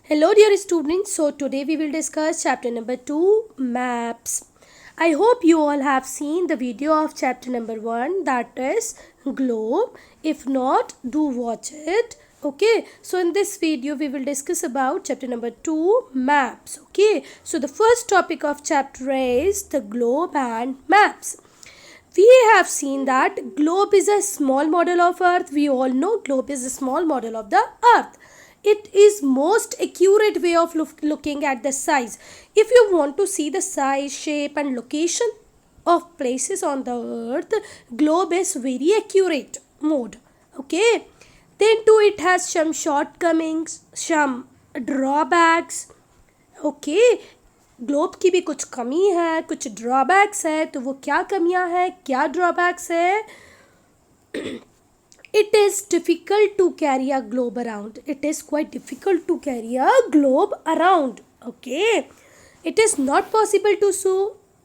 Hello, dear students. So, today we will discuss chapter number 2 maps. I hope you all have seen the video of chapter number 1, that is globe. If not, do watch it. Okay, so in this video we will discuss about chapter number 2 maps. Okay, so the first topic of chapter is the globe and maps. We have seen that globe is a small model of earth. We all know globe is a small model of the earth. It is most accurate way of looking at the size. If you want to see the size, shape and location of places on the earth, globe is very accurate mode. Okay, then too it has some shortcomings, some drawbacks. Okay, globe की भी कुछ कमी है, कुछ drawbacks है. तो वो क्या कमियां हैं, क्या ड्रॉबैक्स है? It is difficult to carry a globe around. It is quite difficult to carry a globe around. Okay, it is not possible to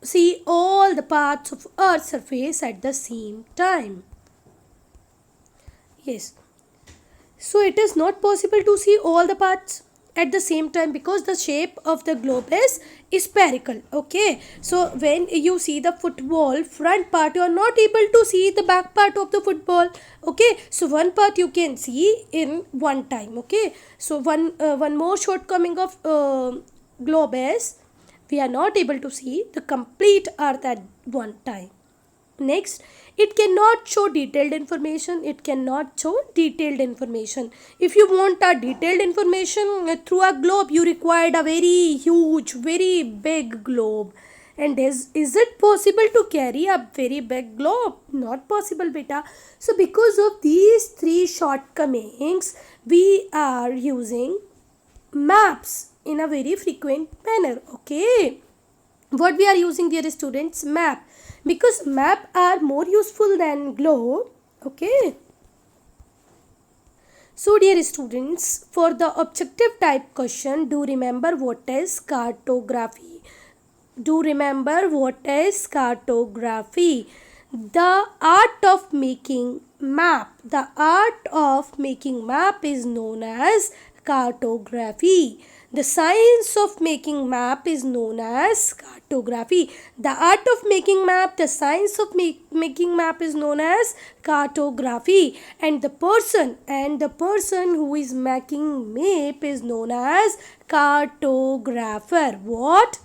see all the parts of Earth's surface at the same time. Yes, so it is not possible to see all the parts at the same time because the shape of the globe is spherical. Okay, so when you see the football front part, you are not able to see the back part of the football. Okay, so one part you can see in one time. Okay, so one more shortcoming of globe is we are not able to see the complete earth at one time. Next, it cannot show detailed information. If you want a detailed information through a globe, you required a very huge, very big globe. And is it possible to carry a very big globe? Not possible, beta. So because of these three shortcomings, we are using maps in a very frequent manner. Okay, what we are using, dear students? Map, because map are more useful than globe. Okay, so dear students, for the objective type question, do remember what is cartography. The art of making map. Is known as cartography. The science of making map is known as cartography. The art of making map, the science of making map is known as cartography. And the person who is making map is known as cartographer. What?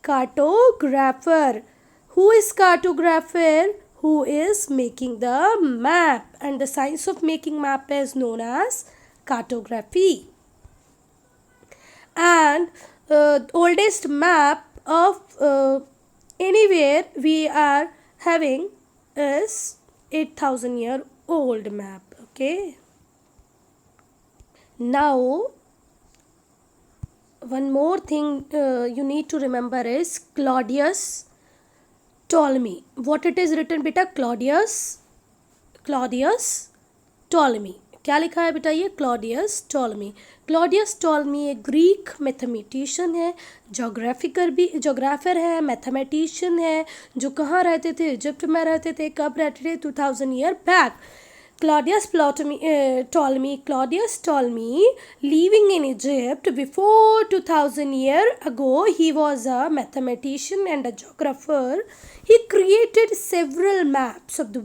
Cartographer. Who is cartographer? Who is making the map. And the science of making map is known as cartography. And oldest map of anywhere we are having is 8,000-year old map. Okay, now one more thing you need to remember is Claudius Ptolemy. What it is written, beta? Claudius Ptolemy. क्या लिखा है बेटा? ये Claudius Ptolemy एक Greek mathematician है, geographer है, mathematician है, जो कहाँ रहते थे? इजिप्ट में रहते थे. कब रहते थे? 2000 year back. Claudius Ptolemy living in Egypt before 2000 years ago. He was a mathematician and a geographer. He created several maps of the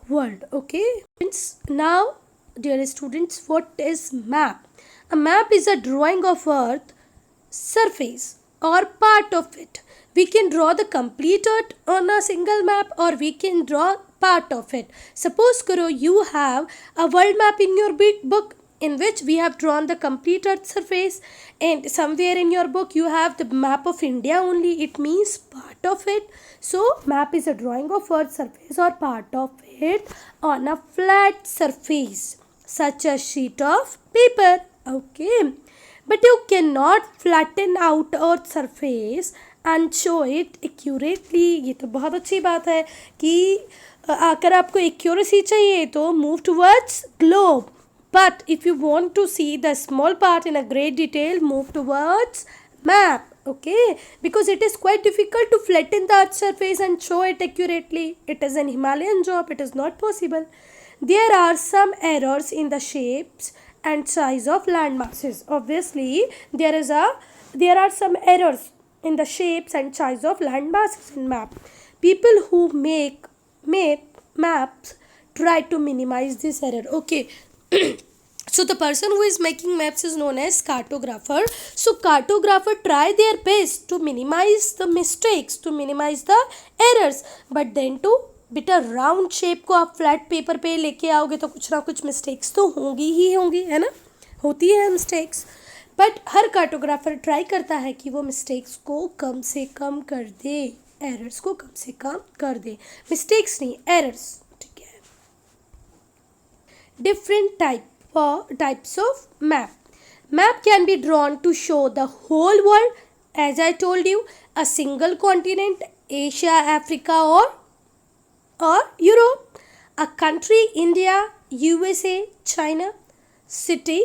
world. Okay. Now, dear students, what is map? A map is a drawing of Earth surface or part of it. We can draw the complete earth on a single map, or we can draw part of it. Suppose Kuro, you have a world map in your big book in which we have drawn the complete earth surface, and somewhere in your book you have the map of India only. It means part of it. So map is a drawing of earth surface or part of it on a flat surface such a sheet of paper. Okay, but you cannot flatten out earth surface and show it accurately. ये तो बहुत अच्छी बात है कि अगर आपको accuracy चाहिए तो move towards globe. But if you want to see the small part in a great detail, move towards map. Okay, because it is quite difficult to flatten the earth surface and show it accurately. It is an Himalayan job. It is not possible. There are some errors in the shapes and size of land masses. Obviously, there are some errors in the shapes and size of land masses in map. People who make maps try to minimize this error. Okay. So the person who is making maps is known as cartographer. So cartographer try their best to minimize the mistakes, to minimize the errors, but then to बेटा round shape को आप flat paper पे लेके आओगे तो कुछ ना कुछ मिस्टेक्स तो होंगी ही होंगी, है ना, होती है mistakes, but her cartographer try करता है कि वो मिस्टेक्स को कम से कम कर दे, एरर्स को कम से कम कर दे, मिस्टेक्स नहीं एरर्स, ठीक है. Different types of map. Map can be drawn to show the whole world, as I told you, a single continent, Asia, Africa or Europe, a country, India, USA, China, city,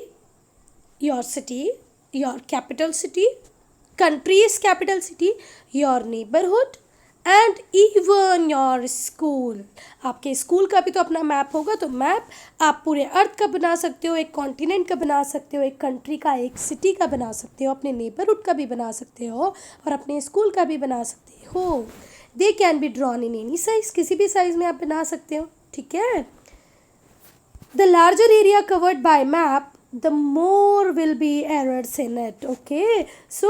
your capital city, country's capital city, your neighborhood, and even your school. आपके school का भी तो अपना map होगा, तो map आप पूरे अर्थ का बना सकते हो, एक कॉन्टिनेंट का बना सकते हो, एक कंट्री का, एक सिटी का बना सकते हो, अपने नेबरहुड का भी बना सकते हो और अपने स्कूल का भी बना सकते हो. They can be drawn in any size, किसी भी साइज में आप बना सकते हो, ठीक है. The larger area covered by map, the more will be errors in it. Okay, so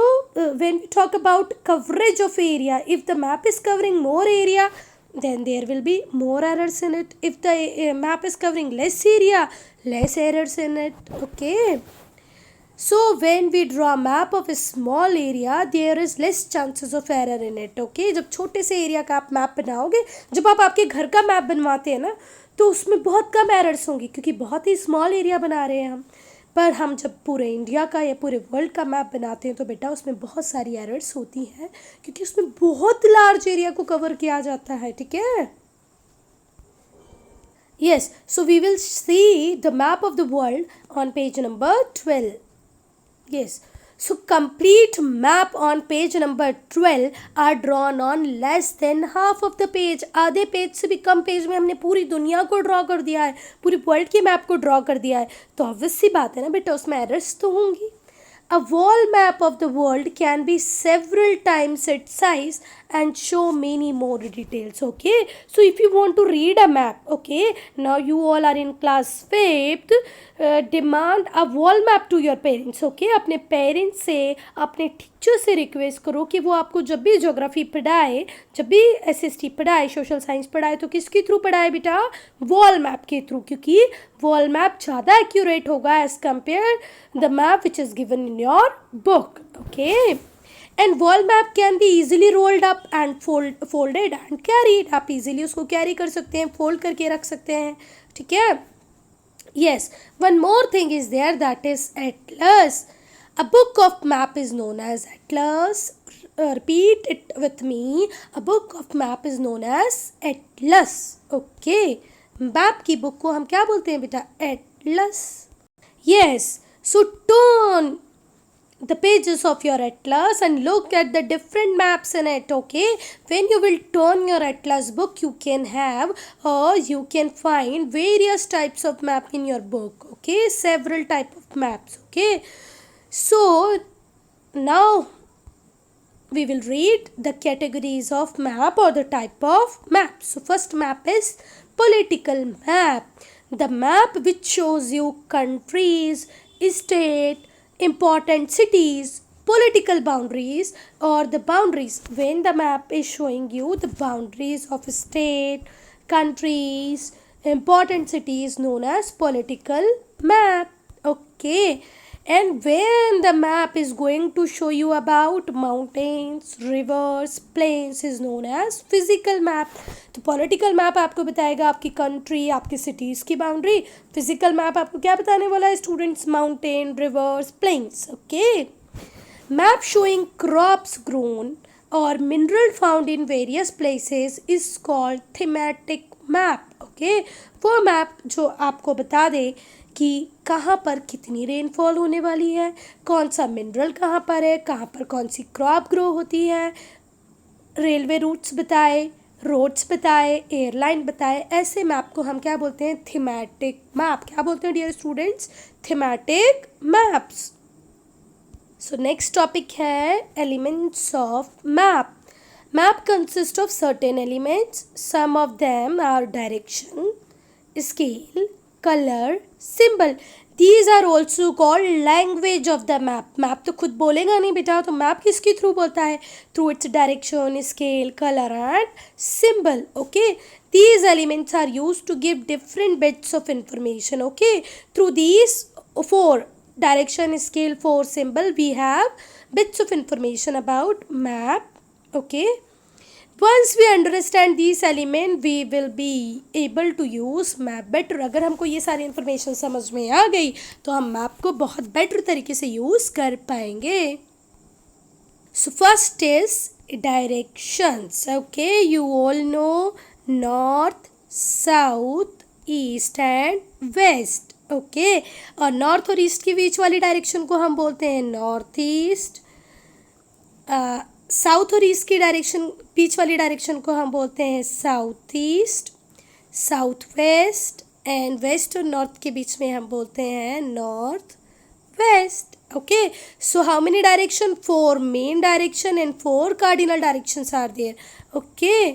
when we talk about coverage of area, if the map is covering more area, then there will be more errors in it. If the map is covering less area, less errors in it. Okay, so when we draw a map of a small area, there is less chances of error in it. Okay, जब छोटे से area का आप map बनाओगे, जब आप आपके घर का मैप बनवाते हैं ना, तो उसमें बहुत कम एरर्स होंगी क्योंकि बहुत ही स्मॉल एरिया बना रहे हैं हम. पर हम जब पूरे इंडिया का या पूरे वर्ल्ड का मैप बनाते हैं तो बेटा उसमें बहुत सारी एरर्स होती हैं क्योंकि उसमें बहुत लार्ज एरिया को कवर किया जाता है, ठीक है. Yes, so we will see the map of the world on page number 12. Yes, so complete map on page number 12 are drawn on less than half of the page. आधे page से भी कम page में हमने पूरी दुनिया को draw कर दिया है, पूरी वर्ल्ड की मैप को ड्रॉ कर दिया है, तो ऑब्वियस सी बात है ना बेटा उसमें एरर्स तो होंगी. A wall map of the world can be several times its size and show many more details. Okay, so if you want to read a map, okay, now you all are in class 5th, demand a wall map to your parents. Okay, अपने parents से, अपने teacher से request करो कि वो आपको जब भी ज्योग्राफी पढ़ाए, जब भी SST पढ़ाए, सोशल साइंस पढ़ाए, तो किसके थ्रू पढ़ाए बेटा, वॉल मैप के थ्रू, क्योंकि वॉल मैप ज़्यादा एक्यूरेट होगा as compare the map which is given in your book. Okay, and wall map can be easily rolled up and folded and carried. आप इजीली उसको carry कर सकते हैं, fold करके रख सकते हैं, ठीक है. Yes, one more thing is there, that is atlas. A book of map is known as atlas. Repeat it with me. A book of map is known as atlas. Okay. Map की book को हम क्या बोलते हैं बेटा, atlas. Yes. So turn the pages of your atlas and look at the different maps in it. Okay, when you will turn your atlas book, you can have or you can find various types of map in your book. Okay, several type of maps. Okay, so now we will read the categories of map or the type of map. So first map is political map, the map which shows you countries, state, important cities, political boundaries or the boundaries. When the map is showing you the boundaries of state, countries, important cities, known as political map. Okay, and when the map is going to show you about mountains, rivers, plains, is known as physical map. तो political map आपको बताएगा आपकी country, आपकी cities की boundary. Physical map आपको क्या बताने वाला है students, mountain, rivers, plains. Okay, map showing crops grown और mineral found in various places is called thematic map. Okay, वो मैप जो आपको बता दे कि कहाँ पर कितनी रेनफॉल होने वाली है, कौन सा मिनरल कहाँ पर है, कहाँ पर कौन सी क्रॉप ग्रो होती है, रेलवे रूट्स बताए, रोड्स बताए, एयरलाइन बताए, ऐसे मैप को हम क्या बोलते हैं? Thematic map. क्या बोलते हैं dear students? Thematic maps. So next topic है elements of map. Map consists of certain elements. Some of them are direction, scale, color, symbol. These are also called language of the map. Map तो खुद बोलेगा नहीं बेटा, तो map किसके through बोलता है? Through its direction, scale, color and symbol. Okay. These elements are used to give different bits of information. Okay. Through these four, direction, scale, four, symbol, we have bits of information about map. Okay. Once we understand these element, we will be able to use map better. अगर हमको ये सारी information समझ में आ गई तो हम map को बहुत better तरीके से use कर पाएंगे. So first is directions. Okay, you all know north, south, east and west. Okay, और north और east के बीच वाली direction को हम बोलते हैं north east. साउथ और ईस्ट की डायरेक्शन, बीच वाली डायरेक्शन को हम बोलते हैं south east, south west, and west और नॉर्थ के बीच में हम बोलते हैं north west. Okay, so how many direction? 4 main direction and 4 cardinal directions are there. Okay,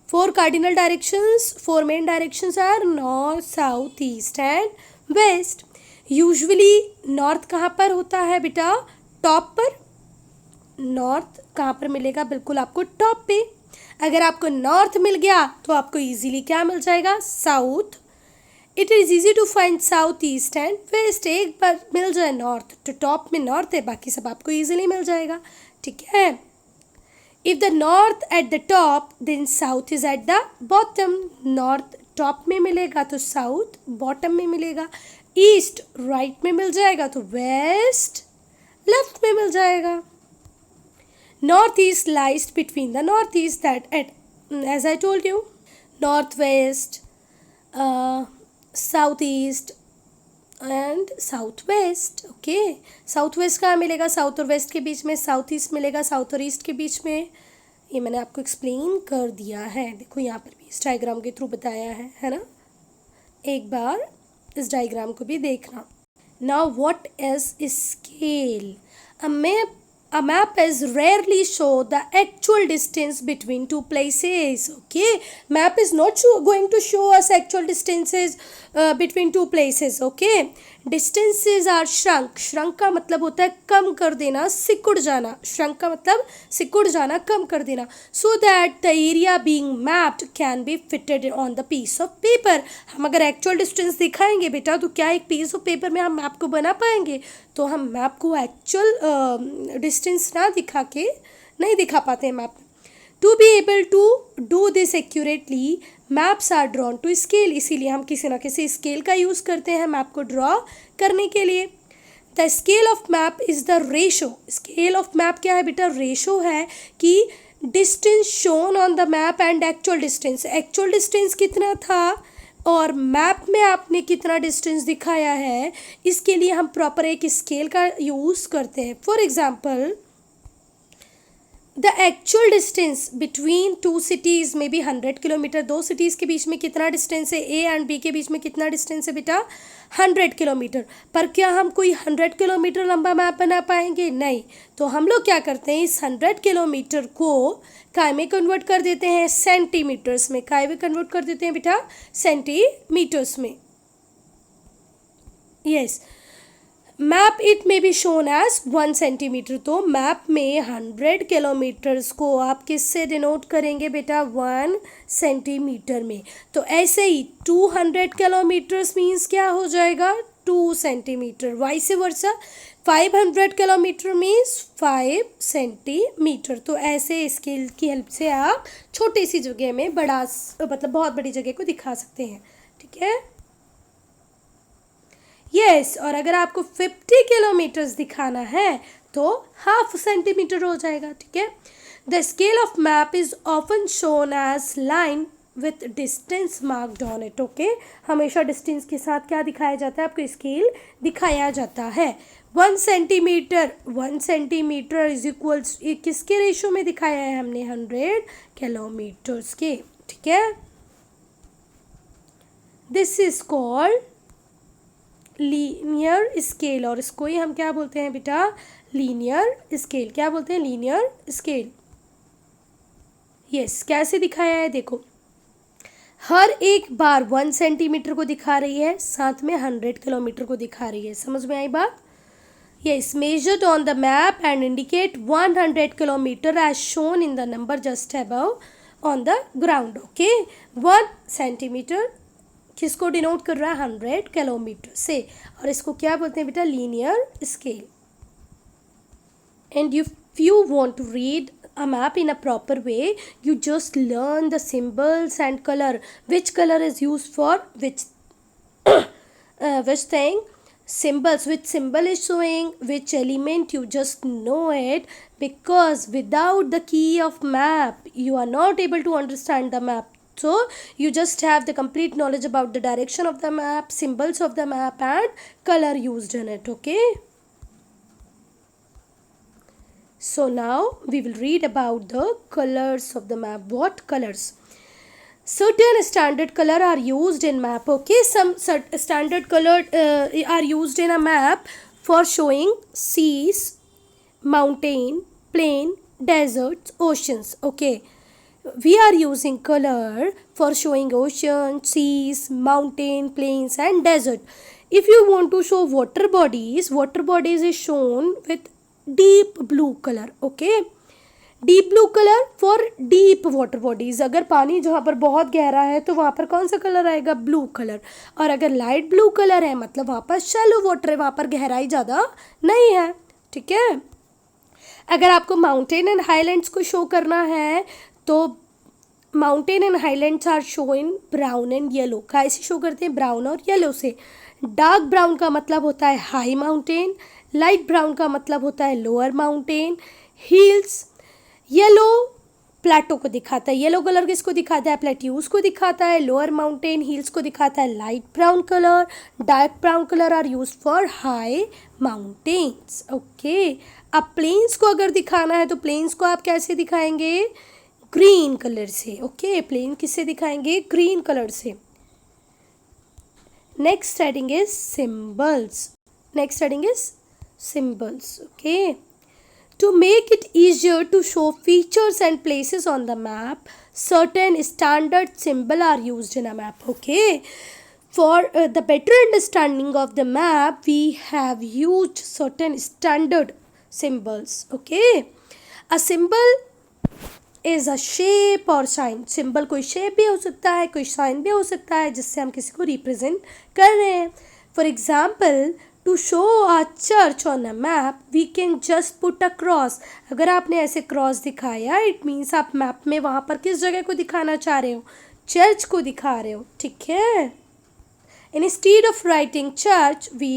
4 cardinal directions, 4 main directions are north, south, east and west. Usually north कहाँ पर होता है बेटा? टॉप पर. नॉर्थ कहाँ पर मिलेगा? बिल्कुल आपको टॉप पे. अगर आपको नॉर्थ मिल गया तो आपको इजीली क्या मिल जाएगा? South. It is easy to find south, east and west. एक बार मिल जाए नॉर्थ तो टॉप में नॉर्थ है, बाकी सब आपको इजीली मिल जाएगा. ठीक है. If the north at the top then south is at the bottom. North top में मिलेगा तो साउथ बॉटम में मिलेगा. ईस्ट राइट में मिल जाएगा तो वेस्ट लेफ्ट में मिल जाएगा. Northeast lies between the northeast, that as I told you, northwest, southeast and southwest. Okay, southwest कहाँ मिलेगा? साउथ और वेस्ट के बीच में. साउथ ईस्ट मिलेगा साउथ और ईस्ट के बीच में. ये मैंने आपको एक्सप्लेन कर दिया है. देखो यहाँ पर भी इस डायग्राम के थ्रू बताया है ना. एक बार इस डायग्राम को भी देखना. Now what is scale? A map is rarely show the actual distance between two places. Okay, map is not going to show us actual distances between two places. Okay, distances are shrunk. Shrunk का मतलब होता है कम कर देना, सिकुड़ जाना. shrunk का मतलब सिकुड़ जाना, कम कर देना. So that the area being mapped can be fitted on the piece of paper. हम अगर actual distance दिखाएंगे बेटा तो क्या एक piece of paper में हम मैप को बना पाएंगे? तो हम मैप को एक्चुअल डिस्टेंस ना दिखा के नहीं दिखा पाते हैं map. To be able to do this accurately maps are drawn to scale. इसीलिए हम किसी ना किसी स्केल का यूज़ करते हैं मैप को ड्रॉ करने के लिए. The scale of map is the ratio. Scale of map क्या है बेटा? रेशो है कि distance shown on the map and actual distance. Actual distance कितना था और मैप में आपने कितना डिस्टेंस दिखाया है, इसके लिए हम प्रॉपर एक स्केल का यूज़ करते हैं. For example, the actual distance between 2 cities में भी 100 किलोमीटर. 2 cities के बीच में कितना डिस्टेंस है? ए एंड बी के बीच में कितना डिस्टेंस है बेटा? 100 किलोमीटर. पर क्या हम कोई 100 किलोमीटर लंबा मैप बना पाएंगे? नहीं. तो हम लोग क्या करते हैं, इस 100 किलोमीटर को काय में कन्वर्ट कर देते हैं? सेंटीमीटर्स में. काय में कन्वर्ट कर देते हैं बेटा? सेंटीमीटर्स में. यस, मैप इट में बी शोन एज 1 सेंटीमीटर. तो मैप में 100 किलोमीटर्स को आप किससे डिनोट करेंगे बेटा? 1 सेंटीमीटर में. तो ऐसे ही 200 किलोमीटर्स मीन्स क्या हो जाएगा? 2 centimetre. Vice versa 500 kilometre means 5 centimetre. तो ऐसे स्केल की हेल्प से आप छोटी सी जगह में बड़ा मतलब बहुत बड़ी जगह को दिखा सकते हैं. ठीक है. यस, और अगर आपको 50 किलोमीटर्स दिखाना है तो 1/2 सेंटीमीटर हो जाएगा. ठीक है. The scale of map is often shown as line with distance marked on it. Okay, हमेशा डिस्टेंस के साथ क्या दिखाया जाता है, आपको स्केल दिखाया जाता है. 1 सेंटीमीटर इज इक्वल्स, किसके रेशो में दिखाया है हमने, 100 किलोमीटर्स के. ठीक है, this is called linear scale, और इसको ही हम क्या बोलते हैं बेटा, लीनियर स्केल. क्या बोलते हैं, लीनियर स्केल. यस, कैसे दिखाया है, देखो हर एक बार 1 सेंटीमीटर को दिखा रही है, साथ में 100 किलोमीटर को दिखा रही है. समझ में आई बात. Yes, measured on the map and indicate 100 kilometre as shown in the number just above on the ground. Okay, 1 centimetre किसको डिनोट कर रहा है, 100 किलोमीटर से, और इसको क्या बोलते हैं बेटा, linear scale. And if you want to read a map in a proper way, you just learn the symbols and color, which color is used for which which thing, symbols, which symbol is showing which element, you just know it, because without the key of map you are not able to understand the map. So you just have the complete knowledge about the direction of the map, symbols of the map and color used in it. Okay, so now we will read about the colors of the map. What colors? Certain standard color are used in map. Okay, some standard color are used in a map for showing seas, mountain, plain, deserts, oceans. Okay, we are using color for showing ocean, seas, mountain, plains and desert. If you want to show water bodies is shown with deep blue color. Okay, deep blue colour for deep water bodies. अगर पानी जहाँ पर बहुत गहरा है तो वहाँ पर कौन सा कलर आएगा, ब्लू कलर. और अगर लाइट ब्लू कलर है मतलब वहाँ पर शैलो वाटर है, वहाँ पर गहराई ज़्यादा नहीं है. ठीक है, अगर आपको माउंटेन एंड हाईलैंड्स को शो करना है तो mountain and highlands are show in brown and yellow. कैसे शो करते हैं, ब्राउन और येलो से. डार्क ब्राउन का मतलब होता है हाई माउंटेन, लाइट ब्राउन का मतलब होता है लोअर माउंटेन. हिल्स, येलो प्लेटो को दिखाता है, येलो कलर किसको दिखाता है, प्लेट्यूज को दिखाता है. लोअर माउंटेन हिल्स को दिखाता है light brown colour. Dark brown colour are use for high mountains. Okay, अब प्लेन्स को अगर दिखाना है तो प्लेन्स को आप कैसे दिखाएंगे, ग्रीन कलर से. ओके, प्लेन किससे दिखाएंगे, ग्रीन कलर से. Next heading is symbols. Next heading is symbols. Okay, to make it easier to show features and places on the map, certain standard symbol are used in a map. Okay, for the better understanding of the map we have used certain standard symbols. Okay, a symbol is a shape or sign. symbol कोई shape भी हो सकता है, कोई sign भी हो सकता है जिससे हम किसी को represent कर रहे हैं. For example, to show a church on a map we can just put a cross. अगर आपने ऐसे क्रॉस दिखाया इट मीन्स आप मैप में वहाँ पर किस जगह को दिखाना चाह रहे हो, चर्च को दिखा रहे हो. ठीक है, instead of writing church we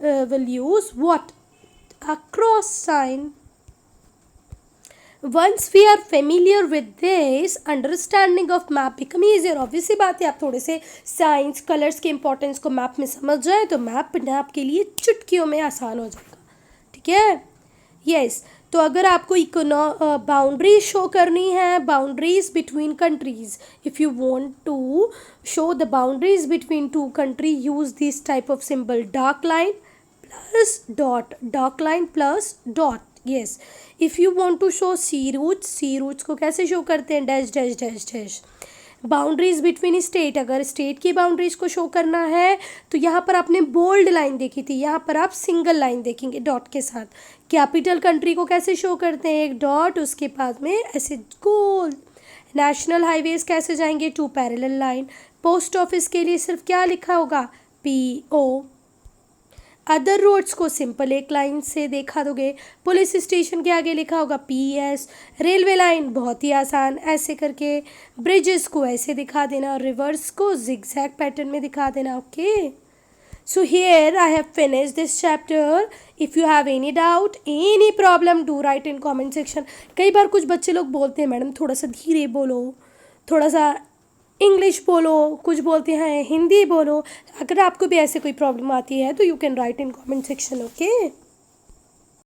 will use what, a cross sign. Once we are familiar with this, understanding of map become easier. obvious सी बात है, आप थोड़े से साइंस कलर्स के इंपॉर्टेंस को मैप में समझ जाए तो मैप आपके लिए चुटकियों में आसान हो जाएगा. ठीक है, यस. तो अगर आपको बाउंड्रीज शो करनी है, boundaries between countries, if you want to show the boundaries between two country, use this type of symbol, dark line plus dot, dark line plus dot. Yes, if you want to show sea routes को कैसे show करते हैं, dash dash dash dash. Boundaries between state, अगर state की boundaries को show करना है तो यहाँ पर आपने बोल्ड लाइन देखी थी, यहाँ पर आप सिंगल लाइन देखेंगे डॉट के साथ. कैपिटल कंट्री को कैसे शो करते हैं, एक डॉट उसके बाद में ऐसे गोल. नेशनल हाईवेज कैसे जाएंगे, 2 पैरेलल लाइन. पोस्ट ऑफिस के लिए सिर्फ क्या लिखा होगा, PO. अदर रोड्स को सिंपल एक लाइन से देखा दोगे. पुलिस स्टेशन के आगे लिखा होगा PS. रेलवे लाइन बहुत ही आसान, ऐसे करके. ब्रिजेस को ऐसे दिखा देना, रिवर्स को जिगजैग पैटर्न में दिखा देना. Okay, so here I have finished this chapter. If you have any doubt, any problem, do right in comment section. कई बार कुछ बच्चे लोग बोलते हैं मैडम थोड़ा सा धीरे बोलो, थोड़ा सा इंग्लिश बोलो, कुछ बोलते हैं हिंदी बोलो। अगर आपको भी ऐसे कोई प्रॉब्लम आती है तो you can write in comment section, okay.